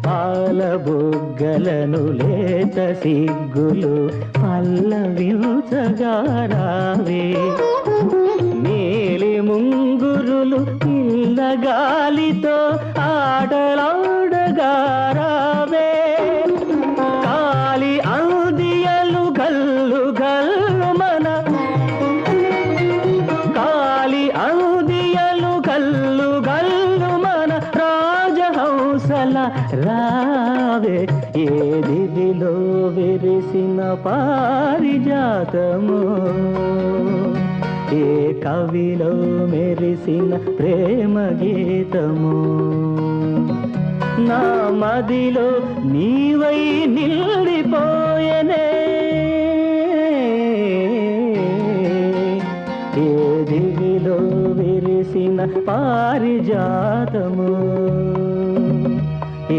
పాల బుగ్గలను లేత సిగ్గులు పల్లవించగా రావే నీలి ముంగురులు ఇళ్ళ గాలితో ఆటలాడగా రావే కాలి అందియలు గల్లు గల్లు మన కాలి అందియలు గల్లు గల్లు మన రాజహంసల రావే ఏ దివిలో విరిసిన పారిజాతము ఏ కవిలో మెరిసిన ప్రేమ గీతము నా మదిలో నీవై నిలిపోయనే ఏ దివిలో విరిసిన పారిజాతము